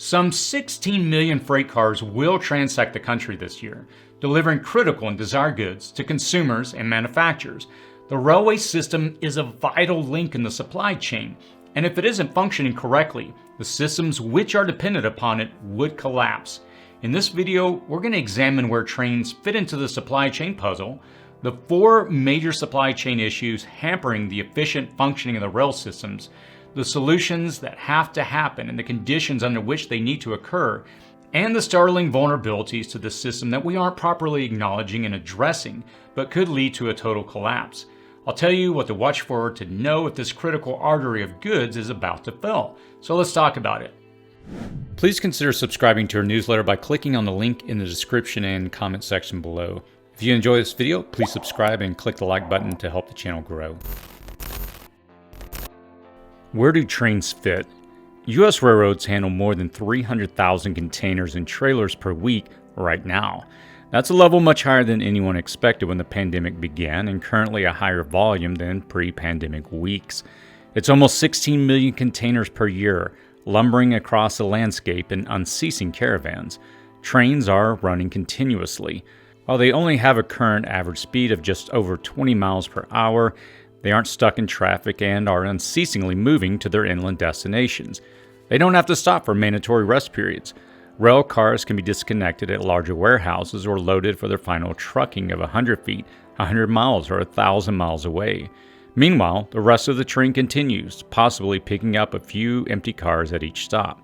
Some 16 million freight cars will transect the country this year, delivering critical and desired goods to consumers and manufacturers. The railway system is a vital link in the supply chain, and if it isn't functioning correctly, the systems which are dependent upon it would collapse. In this video, we're going to examine where trains fit into the supply chain puzzle, the 4 major supply chain issues hampering the efficient functioning of the rail systems, the solutions that have to happen and the conditions under which they need to occur, and the startling vulnerabilities to the system that we aren't properly acknowledging and addressing, but could lead to a total collapse. I'll tell you what to watch for to know if this critical artery of goods is about to fail. So let's talk about it. Please consider subscribing to our newsletter by clicking on the link in the description and comment section below. If you enjoy this video, please subscribe and click the like button to help the channel grow. Where do trains fit? U.S. railroads handle more than 300,000 containers and trailers per week right now. That's a level much higher than anyone expected when the pandemic began, and currently a higher volume than pre-pandemic weeks. It's almost 16 million containers per year, lumbering across the landscape in unceasing caravans. Trains are running continuously. While they only have a current average speed of just over 20 miles per hour, they aren't stuck in traffic and are unceasingly moving to their inland destinations. They don't have to stop for mandatory rest periods. Rail cars can be disconnected at larger warehouses or loaded for their final trucking of 100 feet, 100 miles, or 1,000 miles away. Meanwhile, the rest of the train continues, possibly picking up a few empty cars at each stop.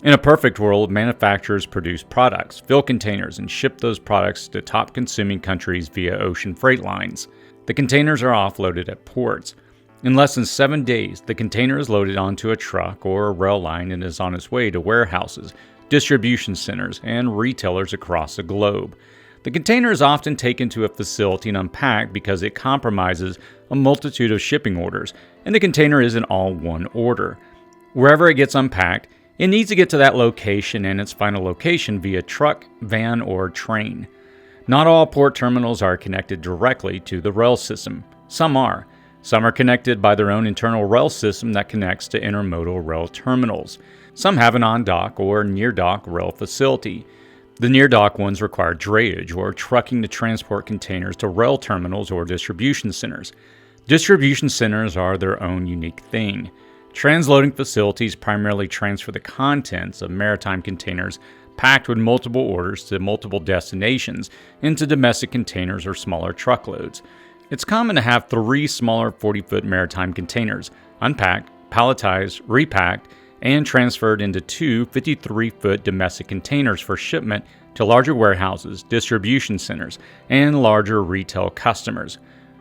In a perfect world, manufacturers produce products, fill containers, and ship those products to top consuming countries via ocean freight lines. The containers are offloaded at ports. In less than 7 days, the container is loaded onto a truck or a rail line and is on its way to warehouses, distribution centers, and retailers across the globe. The container is often taken to a facility and unpacked because it compromises a multitude of shipping orders, and the container isn't all one order. Wherever it gets unpacked, it needs to get to that location and its final location via truck, van, or train. Not all port terminals are connected directly to the rail system. Some are. Some are connected by their own internal rail system that connects to intermodal rail terminals. Some have an on-dock or near-dock rail facility. The near-dock ones require drayage or trucking to transport containers to rail terminals or distribution centers. Distribution centers are their own unique thing. Transloading facilities primarily transfer the contents of maritime containers packed with multiple orders to multiple destinations into domestic containers or smaller truckloads. It's common to have 3 smaller 40-foot maritime containers, unpacked, palletized, repacked, and transferred into 2 53-foot domestic containers for shipment to larger warehouses, distribution centers, and larger retail customers.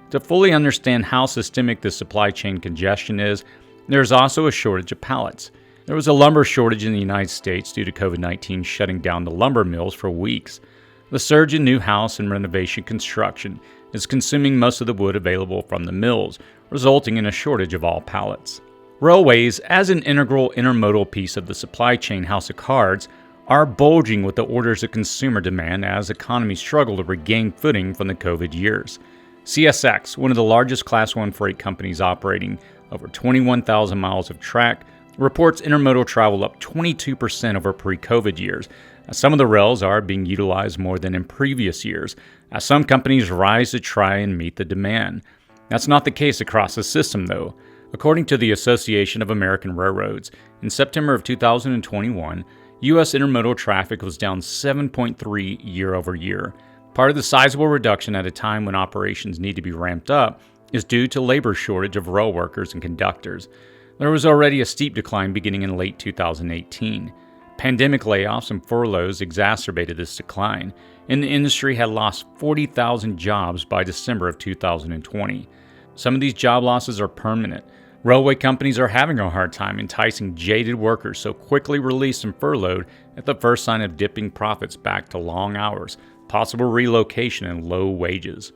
To fully understand how systemic this supply chain congestion is, there's also a shortage of pallets. There was a lumber shortage in the United States due to COVID-19 shutting down the lumber mills for weeks. The surge in new house and renovation construction is consuming most of the wood available from the mills, resulting in a shortage of all pallets. Railways, as an integral intermodal piece of the supply chain house of cards, are bulging with the orders of consumer demand as economies struggle to regain footing from the COVID years. CSX, one of the largest Class 1 freight companies operating over 21,000 miles of track, reports intermodal travel up 22% over pre-COVID years, as some of the rails are being utilized more than in previous years, as some companies rise to try and meet the demand. That's not the case across the system, though. According to the Association of American Railroads, in September of 2021, U.S. intermodal traffic was down 7.3% year over year. Part of the sizable reduction at a time when operations need to be ramped up is due to labor shortage of rail workers and conductors. There was already a steep decline beginning in late 2018. Pandemic layoffs and furloughs exacerbated this decline, and the industry had lost 40,000 jobs by December of 2020. Some of these job losses are permanent. Railway companies are having a hard time enticing jaded workers so quickly released and furloughed at the first sign of dipping profits back to long hours, possible relocation, and low wages.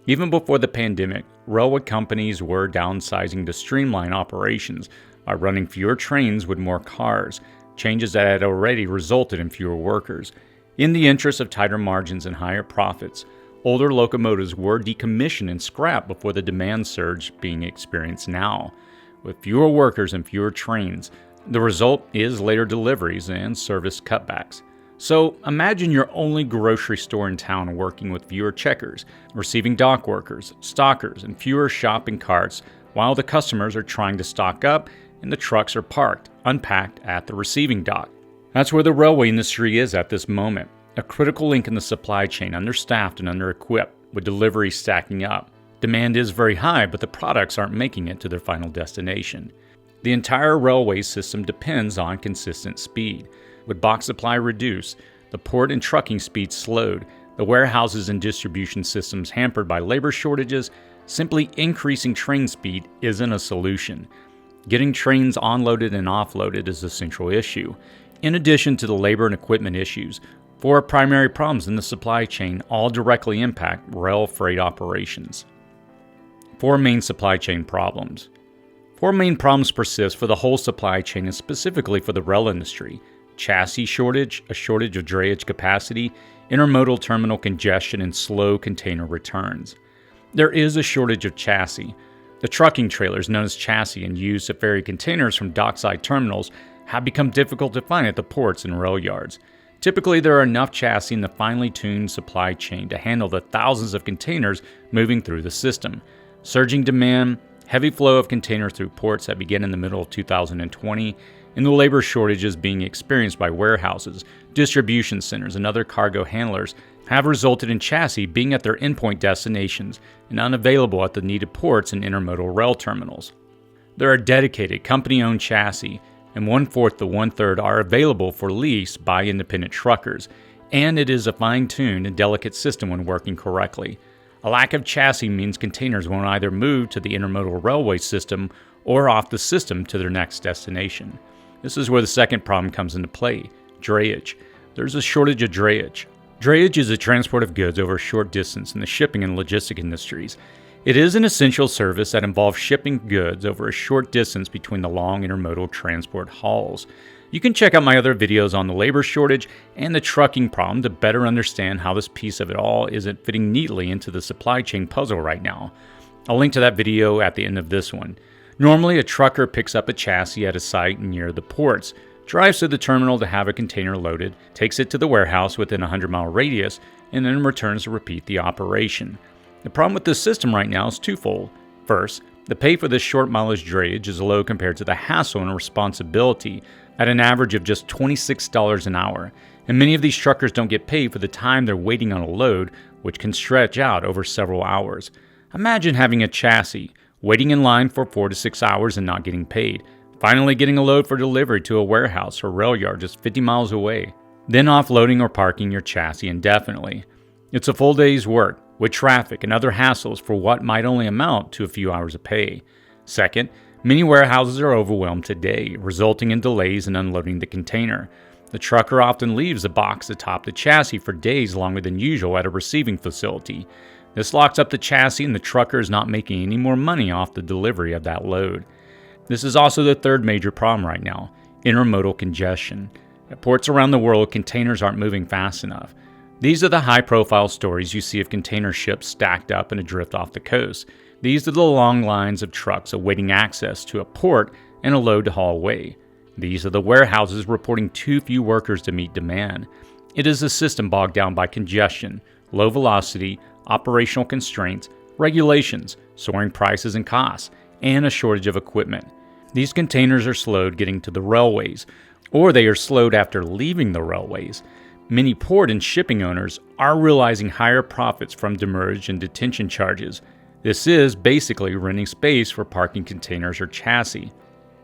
Even before the pandemic, railway companies were downsizing to streamline operations by running fewer trains with more cars, changes that had already resulted in fewer workers. In the interest of tighter margins and higher profits, older locomotives were decommissioned and scrapped before the demand surge being experienced now. With fewer workers and fewer trains, The result is later deliveries and service cutbacks. So imagine your only grocery store in town working with fewer checkers, receiving dock workers, stockers, and fewer shopping carts while the customers are trying to stock up and the trucks are parked, unpacked at the receiving dock. That's where the railway industry is at this moment, a critical link in the supply chain, understaffed and under-equipped, with deliveries stacking up. Demand is very high, but the products aren't making it to their final destination. The entire railway system depends on consistent speed. With box supply reduced, the port and trucking speed slowed, the warehouses and distribution systems hampered by labor shortages, simply increasing train speed isn't a solution. Getting trains onloaded and offloaded is the central issue. In addition to the labor and equipment issues, 4 primary problems in the supply chain all directly impact rail freight operations. 4 main supply chain problems. 4 main problems persist for the whole supply chain and specifically for the rail industry. Chassis shortage, a shortage of drayage capacity, intermodal terminal congestion, and slow container returns. There is a shortage of chassis. The trucking trailers known as chassis and used to ferry containers from dockside terminals have become difficult to find at the ports and rail yards. Typically, there are enough chassis in the finely tuned supply chain to handle the thousands of containers moving through the system. Surging demand, heavy flow of containers through ports that began in the middle of 2020, and the labor shortages being experienced by warehouses, distribution centers, and other cargo handlers have resulted in chassis being at their endpoint destinations and unavailable at the needed ports and intermodal rail terminals. There are dedicated company-owned chassis, and 1/4 to 1/3 are available for lease by independent truckers, and it is a fine-tuned and delicate system when working correctly. A lack of chassis means containers won't either move to the intermodal railway system or off the system to their next destination. This is where the second problem comes into play: drayage. There's a shortage of drayage. Drayage is the transport of goods over a short distance in the shipping and logistic industries. It is an essential service that involves shipping goods over a short distance between the long intermodal transport hauls. You can check out my other videos on the labor shortage and the trucking problem to better understand how this piece of it all isn't fitting neatly into the supply chain puzzle right now. I'll link to that video at the end of this one. Normally, a trucker picks up a chassis at a site near the ports, drives to the terminal to have a container loaded, takes it to the warehouse within a 100-mile radius, and then returns to repeat the operation. The problem with this system right now is twofold. First, the pay for this short mileage drayage is low compared to the hassle and responsibility at an average of just $26 an hour, and many of these truckers don't get paid for the time they're waiting on a load, which can stretch out over several hours. Imagine having a chassis, waiting in line for 4 to 6 hours and not getting paid, finally getting a load for delivery to a warehouse or rail yard just 50 miles away, then offloading or parking your chassis indefinitely. It's a full day's work, with traffic and other hassles for what might only amount to a few hours of pay. Second, many warehouses are overwhelmed today, resulting in delays in unloading the container. The trucker often leaves the box atop the chassis for days longer than usual at a receiving facility. This locks up the chassis and the trucker is not making any more money off the delivery of that load. This is also the third major problem right now: intermodal congestion. At ports around the world, containers aren't moving fast enough. These are the high-profile stories you see of container ships stacked up and adrift off the coast. These are the long lines of trucks awaiting access to a port and a load to haul away. These are the warehouses reporting too few workers to meet demand. It is a system bogged down by congestion, low velocity, operational constraints, regulations, soaring prices and costs, and a shortage of equipment. These containers are slowed getting to the railways, or they are slowed after leaving the railways. Many port and shipping owners are realizing higher profits from demurrage and detention charges. This is basically renting space for parking containers or chassis.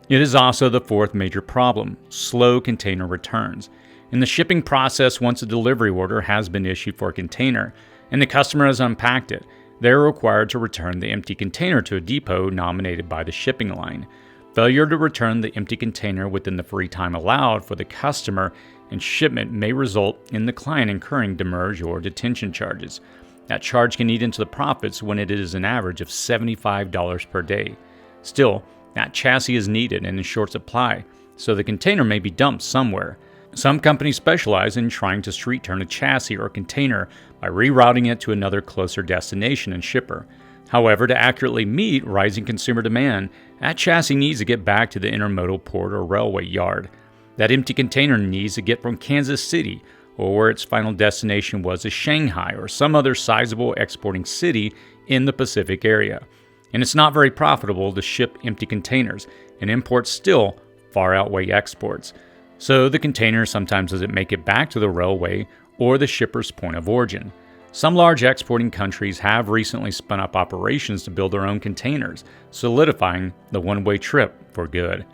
It is also the fourth major problem: slow container returns. In the shipping process, once a delivery order has been issued for a container and the customer has unpacked it, they are required to return the empty container to a depot nominated by the shipping line. Failure to return the empty container within the free time allowed for the customer and shipment may result in the client incurring demurrage or detention charges. That charge can eat into the profits when it is an average of $75 per day. Still, that chassis is needed and in short supply, so the container may be dumped somewhere. Some companies specialize in trying to street turn a chassis or container by rerouting it to another closer destination and shipper. However, to accurately meet rising consumer demand, that chassis needs to get back to the intermodal port or railway yard. That empty container needs to get from Kansas City, or where its final destination was, to Shanghai or some other sizable exporting city in the Pacific area. And it's not very profitable to ship empty containers, and imports still far outweigh exports. So the container sometimes doesn't make it back to the railway or the shipper's point of origin. Some large exporting countries have recently spun up operations to build their own containers, solidifying the one-way trip for good.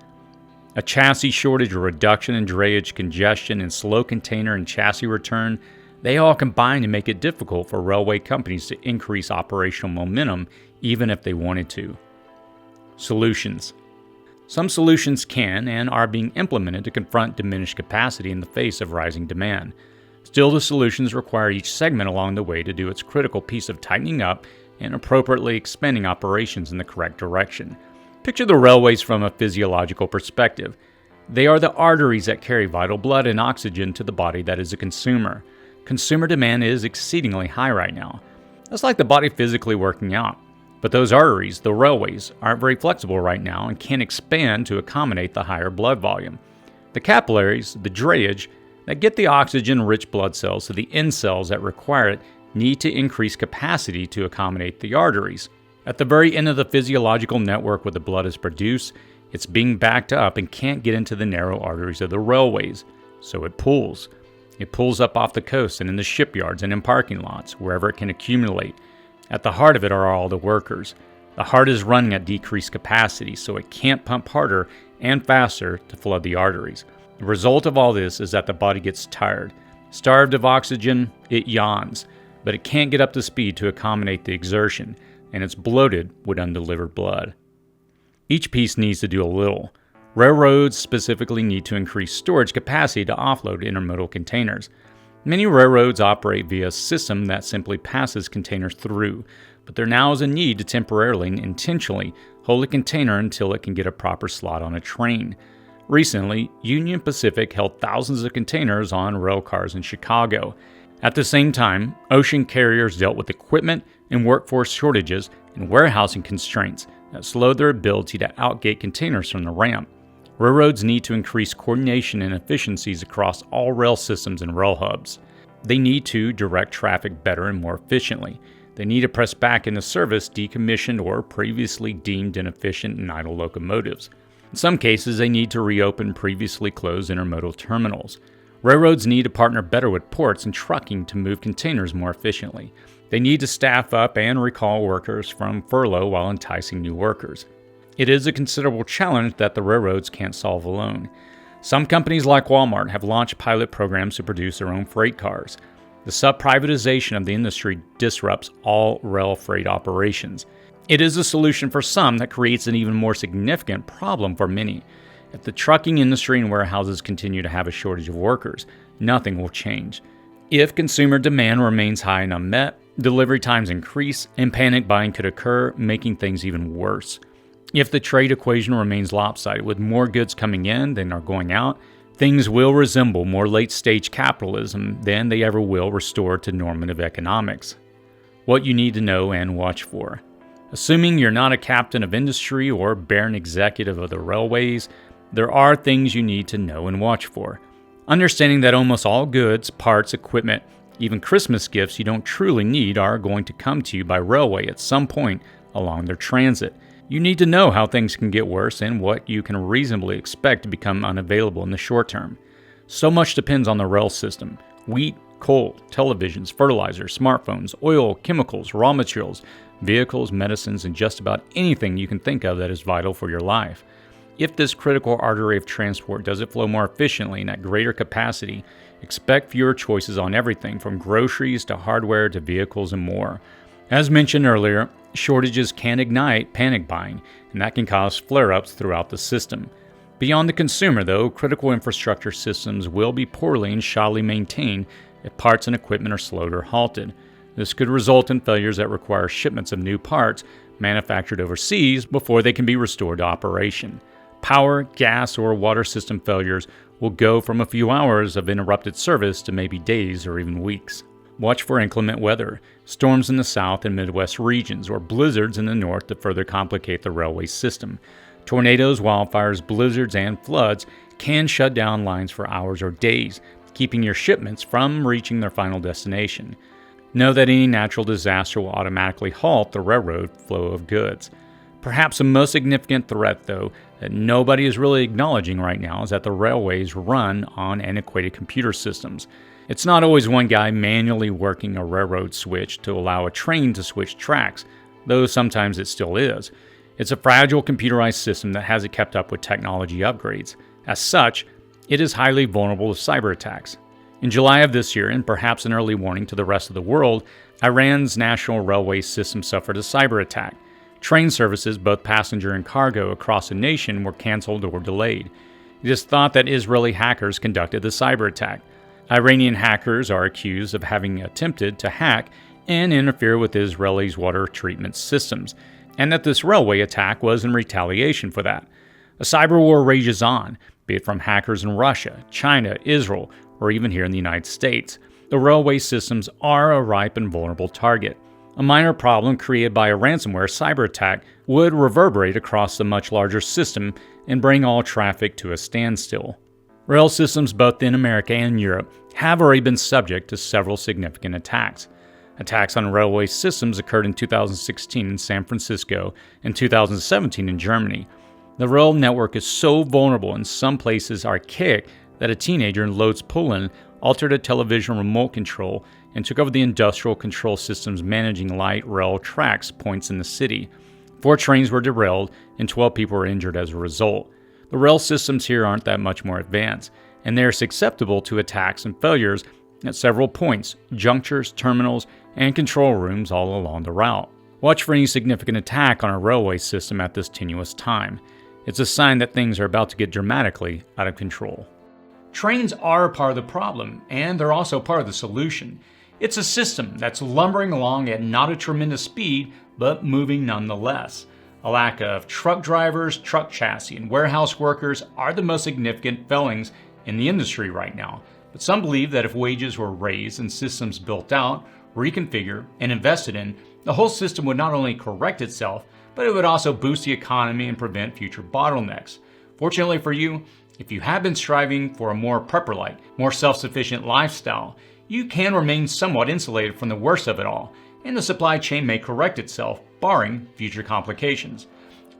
A chassis shortage, a reduction in drayage, congestion, and slow container and chassis return, they all combine to make it difficult for railway companies to increase operational momentum even if they wanted to. Solutions. Some solutions can and are being implemented to confront diminished capacity in the face of rising demand. Still, the solutions require each segment along the way to do its critical piece of tightening up and appropriately expanding operations in the correct direction. Picture the railways from a physiological perspective. They are the arteries that carry vital blood and oxygen to the body that is a consumer. Consumer demand is exceedingly high right now. That's like the body physically working out. But those arteries, the railways, aren't very flexible right now and can't expand to accommodate the higher blood volume. The capillaries, the drayage, that get the oxygen-rich blood cells to the end cells that require it need to increase capacity to accommodate the arteries. At the very end of the physiological network where the blood is produced, it's being backed up and can't get into the narrow arteries of the railways, so it pulls. It pulls up off the coast and in the shipyards and in parking lots, wherever it can accumulate. At the heart of it are all the workers. The heart is running at decreased capacity, so it can't pump harder and faster to flood the arteries. The result of all this is that the body gets tired. Starved of oxygen, it yawns, but it can't get up to speed to accommodate the exertion, and it's bloated with undelivered blood. Each piece needs to do a little. Railroads specifically need to increase storage capacity to offload intermodal containers. Many railroads operate via a system that simply passes containers through, but there now is a need to temporarily and intentionally hold a container until it can get a proper slot on a train. Recently, Union Pacific held thousands of containers on rail cars in Chicago. At the same time, ocean carriers dealt with equipment and workforce shortages and warehousing constraints that slowed their ability to outgate containers from the ramp. Railroads need to increase coordination and efficiencies across all rail systems and rail hubs. They need to direct traffic better and more efficiently. They need to press back into service decommissioned or previously deemed inefficient and idle locomotives. In some cases, they need to reopen previously closed intermodal terminals. Railroads need to partner better with ports and trucking to move containers more efficiently. They need to staff up and recall workers from furlough while enticing new workers. It is a considerable challenge that the railroads can't solve alone. Some companies like Walmart have launched pilot programs to produce their own freight cars. The sub-privatization of the industry disrupts all rail freight operations. It is a solution for some that creates an even more significant problem for many. If the trucking industry and warehouses continue to have a shortage of workers, nothing will change. If consumer demand remains high and unmet, delivery times increase, and panic buying could occur, making things even worse. If the trade equation remains lopsided with more goods coming in than are going out, things will resemble more late-stage capitalism than they ever will restore to normative economics. What you need to know and watch for. Assuming you're not a captain of industry or barren executive of the railways, there are things you need to know and watch for. Understanding that almost all goods, parts, equipment, even Christmas gifts you don't truly need are going to come to you by railway at some point along their transit. You need to know how things can get worse and what you can reasonably expect to become unavailable in the short term. So much depends on the rail system. Wheat, coal, televisions, fertilizers, smartphones, oil, chemicals, raw materials, vehicles, medicines, and just about anything you can think of that is vital for your life. If this critical artery of transport doesn't flow more efficiently and at greater capacity, expect fewer choices on everything from groceries to hardware to vehicles and more. As mentioned earlier, shortages can ignite panic buying, and that can cause flare-ups throughout the system. Beyond the consumer, though, critical infrastructure systems will be poorly and shoddily maintained if parts and equipment are slowed or halted. This could result in failures that require shipments of new parts manufactured overseas before they can be restored to operation. Power, gas, or water system failures will go from a few hours of interrupted service to maybe days or even weeks. Watch for inclement weather, storms in the south and Midwest regions, or blizzards in the north to further complicate the railway system. Tornadoes, wildfires, blizzards, and floods can shut down lines for hours or days, keeping your shipments from reaching their final destination. Know that any natural disaster will automatically halt the railroad flow of goods. Perhaps the most significant threat, though, that nobody is really acknowledging right now is that the railways run on antiquated computer systems. It's not always one guy manually working a railroad switch to allow a train to switch tracks, though sometimes it still is. It's a fragile computerized system that hasn't kept up with technology upgrades. As such, it is highly vulnerable to cyber attacks. In July of this year, and perhaps an early warning to the rest of the world, Iran's national railway system suffered a cyber attack. Train services, both passenger and cargo, across the nation were canceled or delayed. It is thought that Israeli hackers conducted the cyber attack. Iranian hackers are accused of having attempted to hack and interfere with Israel's water treatment systems, and that this railway attack was in retaliation for that. A cyber war rages on, be it from hackers in Russia, China, Israel, or even here in the United States. The railway systems are a ripe and vulnerable target. A minor problem created by a ransomware cyber attack would reverberate across the much larger system and bring all traffic to a standstill. Rail systems both in America and Europe have already been subject to several significant attacks. Attacks on railway systems occurred in 2016 in San Francisco and 2017 in Germany. The rail network is so vulnerable, in some places archaic, that a teenager in Lodz, Poland, altered a television remote control and took over the industrial control systems managing light rail tracks points in the city. 4 trains were derailed and 12 people were injured as a result. The rail systems here aren't that much more advanced, and they are susceptible to attacks and failures at several points, junctures, terminals, and control rooms all along the route. Watch for any significant attack on a railway system at this tenuous time. It's a sign that things are about to get dramatically out of control. Trains are part of the problem, and they're also part of the solution. It's a system that's lumbering along at not a tremendous speed, but moving nonetheless. A lack of truck drivers, truck chassis, and warehouse workers are the most significant failings in the industry right now. But some believe that if wages were raised and systems built out, reconfigured, and invested in, the whole system would not only correct itself, but it would also boost the economy and prevent future bottlenecks. Fortunately for you, if you have been striving for a more prepper-like, more self-sufficient lifestyle, you can remain somewhat insulated from the worst of it all, and the supply chain may correct itself, barring future complications.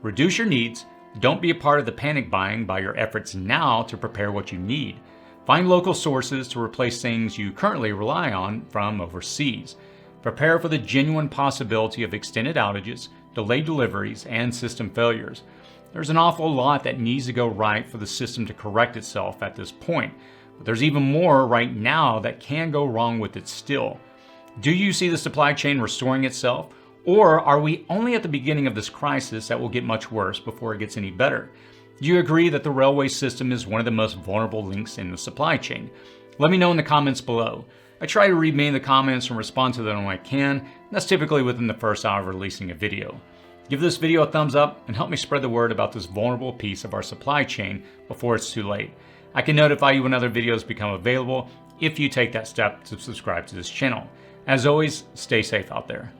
Reduce your needs, don't be a part of the panic buying by your efforts now to prepare what you need. Find local sources to replace things you currently rely on from overseas. Prepare for the genuine possibility of extended outages, delayed deliveries, and system failures. There's an awful lot that needs to go right for the system to correct itself at this point, but there's even more right now that can go wrong with it still. Do you see the supply chain restoring itself, or are we only at the beginning of this crisis that will get much worse before it gets any better? Do you agree that the railway system is one of the most vulnerable links in the supply chain? Let me know in the comments below. I try to read many of the comments and respond to them when I can, and that's typically within the first hour of releasing a video. Give this video a thumbs up and help me spread the word about this vulnerable piece of our supply chain before it's too late. I can notify you when other videos become available if you take that step to subscribe to this channel. As always, stay safe out there.